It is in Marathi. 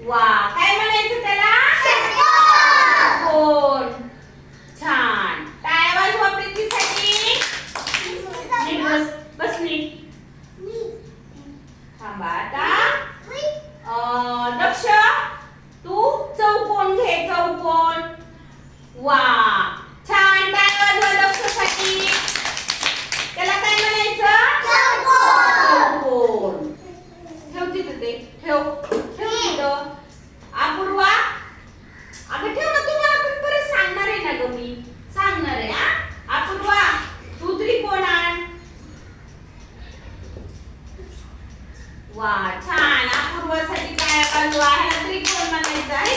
वा, काय म्हणायचं त्याला? षटकोन. छान. टाळ्या वाजवा प्रीतीसाठी. नीट बस, बस नीट. थांबा आता. दक्ष, तू चौकोन घे, चौकोन. वा, छान. टाळ्या वाजवा दक्षसाठी. त्याला काय म्हणायचं? चौकोन. ठेव तिथं ते. ठेव तिथं. अपूर्वा, अगं ठेव ना, तुम्हाला पण परत सांगणार आहे ना ग, मी सांगणार आहे. हा अपूर्वा, तू त्रिकोण आण. वा, छान. अपूर्वासाठी काय बाजू आहे, त्रिकोण म्हणायचं आहे.